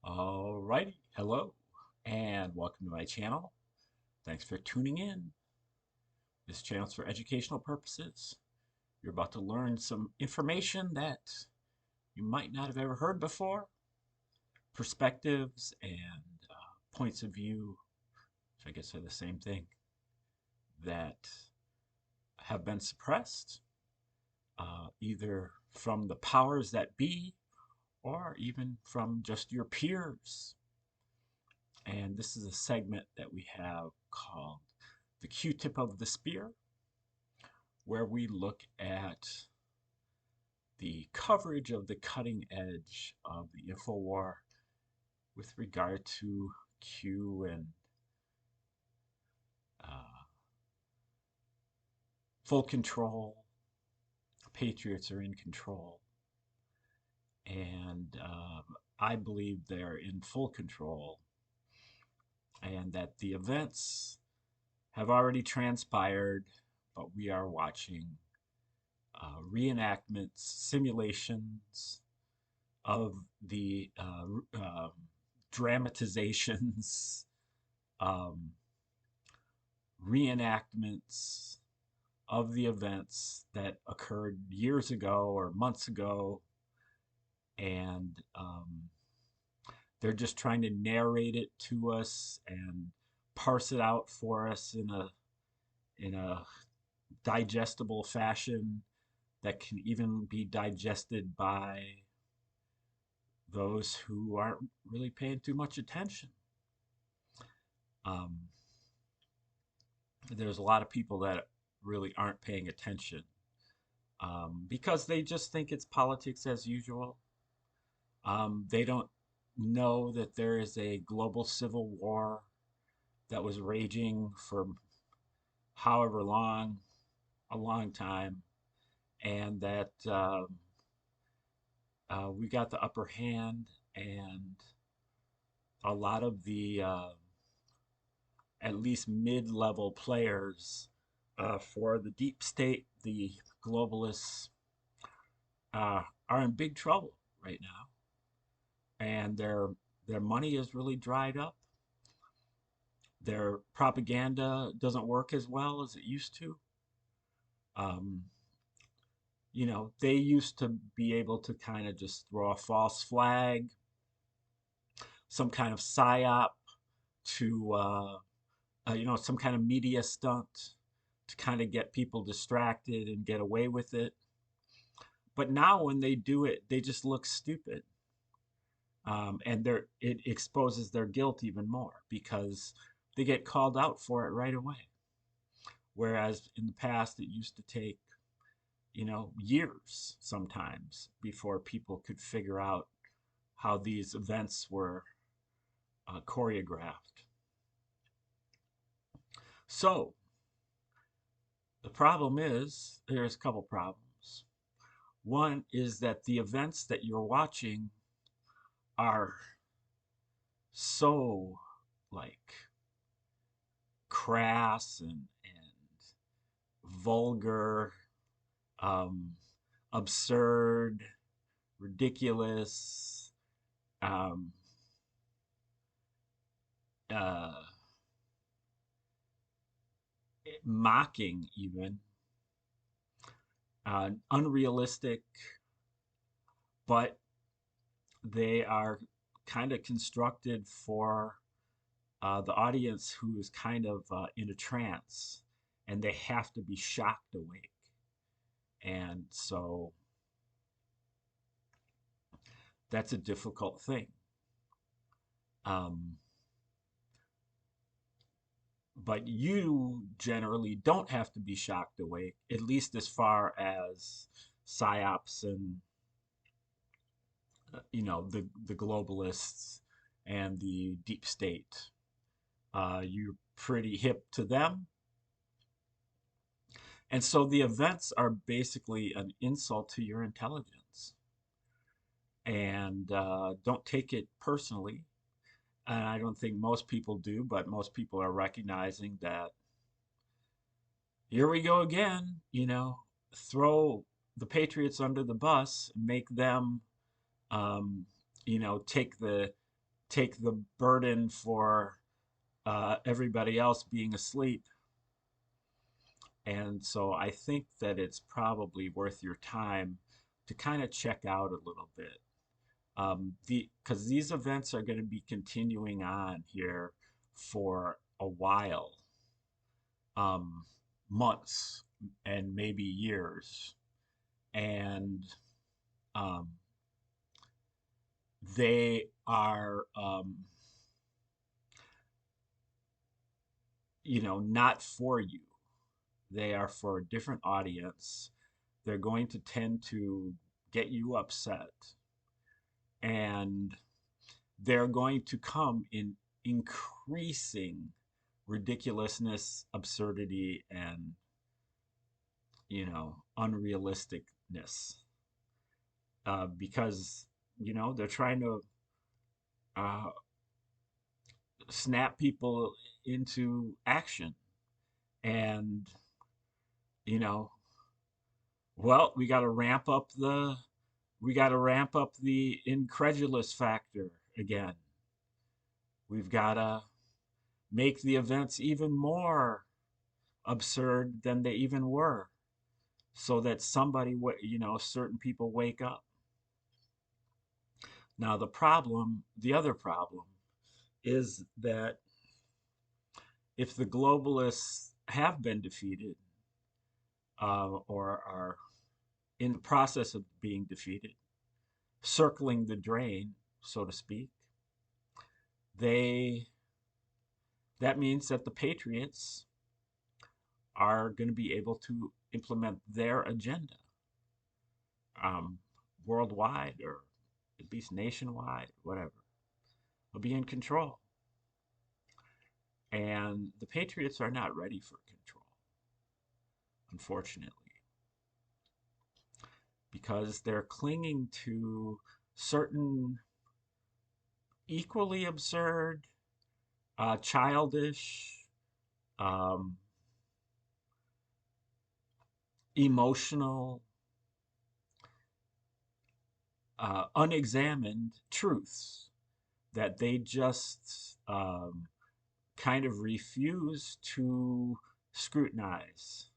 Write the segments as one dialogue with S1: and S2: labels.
S1: Alrighty, hello, and welcome to my channel. Thanks for tuning in. This channel's for educational purposes. You're about to learn some information that you might not have ever heard before, perspectives and points of view, which I guess are the same thing, that have been suppressed, either from the powers that be or even from just your peers. And this is a segment that we have called the Q-tip of the spear, where we look at the coverage of the cutting edge of the info war with regard to Q and uh, full control. Patriots are in control. And I believe they're in full control, and that the events have already transpired, but we are watching reenactments, simulations of the dramatizations, um, reenactments of the events that occurred years ago or months ago, and they're just trying to narrate it to us and parse it out for us in a digestible fashion that can even be digested by those who aren't really paying too much attention. Um, there's a lot of people that really aren't paying attention because they just think it's politics as usual. They don't know that there is a global civil war that was raging for however long, a long time, and that we got the upper hand, and a lot of the at least mid-level players for the deep state, the globalists, are in big trouble right now, and their money is really dried up. Their propaganda doesn't work as well as it used to. Um, they used to be able to kind of just throw a false flag, some kind of psyop to, some kind of media stunt to kind of get people distracted and get away with it. But now when they do it, they just look stupid. And it exposes their guilt even more because they get called out for it right away. Whereas in the past, it used to take, years sometimes before people could figure out how these events were choreographed. So the problem is, there's a couple problems. One is that the events that you're watching are so like crass and vulgar, um, absurd, ridiculous, um, uh, mocking, even unrealistic, but they are kind of constructed for the audience who is kind of in a trance, and they have to be shocked awake. And so that's a difficult thing. Um, but you generally don't have to be shocked awake, at least as far as psyops and the globalists and the deep state. You're pretty hip to them. And so the events are basically an insult to your intelligence. And don't take it personally. And I don't think most people do, but most people are recognizing that here we go again, throw the Patriots under the bus, make them, take the take the burden for everybody else being asleep. And so I think that it's probably worth your time to kind of check out a little bit. Because these events are going to be continuing on here for a while, um, months and maybe years. And um, they are, not for you. They are for a different audience. They're going to tend to get you upset, and they're going to come in increasing ridiculousness, absurdity, and unrealisticness, because they're trying to uh, snap people into action. And you know well, we got to ramp up the incredulous factor again. We've got to make the events even more absurd than they even were, so that certain people wake up. Now, the other problem is that if the globalists have been defeated, or are in the process of being defeated, circling the drain, so to speak, they that means that the patriots are going to be able to implement their agenda, um, worldwide, or at least nationwide, whatever. They'll be in control. And the patriots are not ready for control, unfortunately, because they're clinging to certain equally absurd, childish, um, emotional, unexamined truths that they just kind of refuse to scrutinize,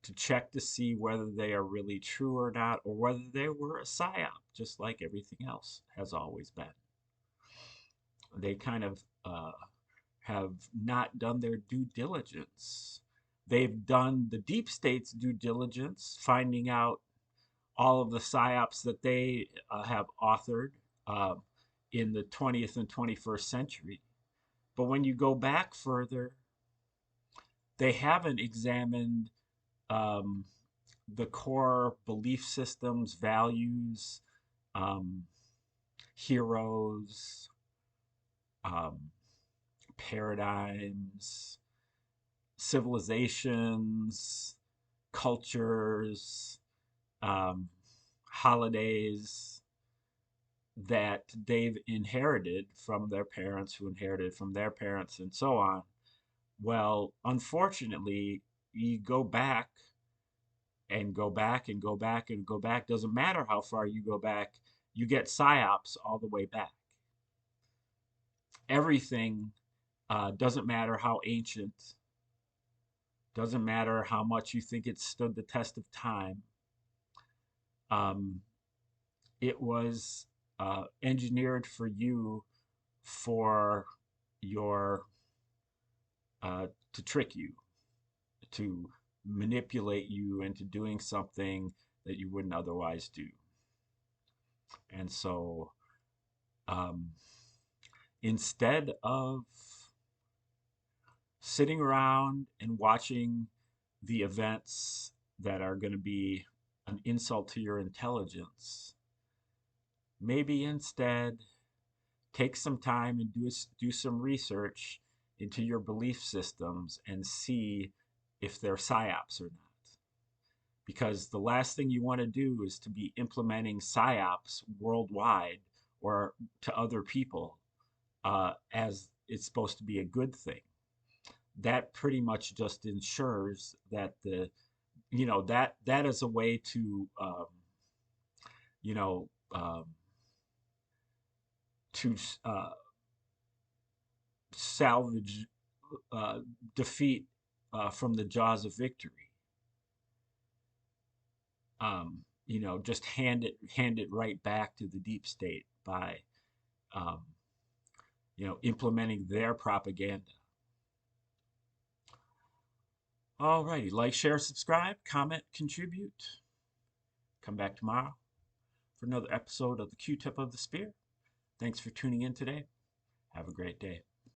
S1: to check to see whether they are really true or not, or whether they were a psyop, just like everything else has always been. They kind of have not done their due diligence. They've done the deep state's due diligence, finding out all of the psyops that they have authored uh, in the 20th and 21st century. But when you go back further, they haven't examined um, the core belief systems, values, um, heroes, um, paradigms, civilizations, cultures, um, holidays that they've inherited from their parents, who inherited from their parents, and so on. Well, unfortunately, you go back and go back and go back and go back. Doesn't matter how far you go back, you get psyops all the way back. Everything, doesn't matter how ancient, doesn't matter how much you think it stood the test of time. Um, it was engineered for you, for your to trick you, to manipulate you into doing something that you wouldn't otherwise do. And so, um, instead of sitting around and watching the events that are going to be an insult to your intelligence, maybe instead take some time and do some research into your belief systems and see if they're psyops or not. Because the last thing you want to do is to be implementing psyops worldwide or to other people, as it's supposed to be a good thing. That pretty much just ensures that that is a way you know, um, to salvage defeat from the jaws of victory. Just hand it right back to the deep state by um, implementing their propaganda. Alrighty, like, share, subscribe, comment, contribute. Come back tomorrow for another episode of the Q-Tip of the Spear. Thanks for tuning in today. Have a great day.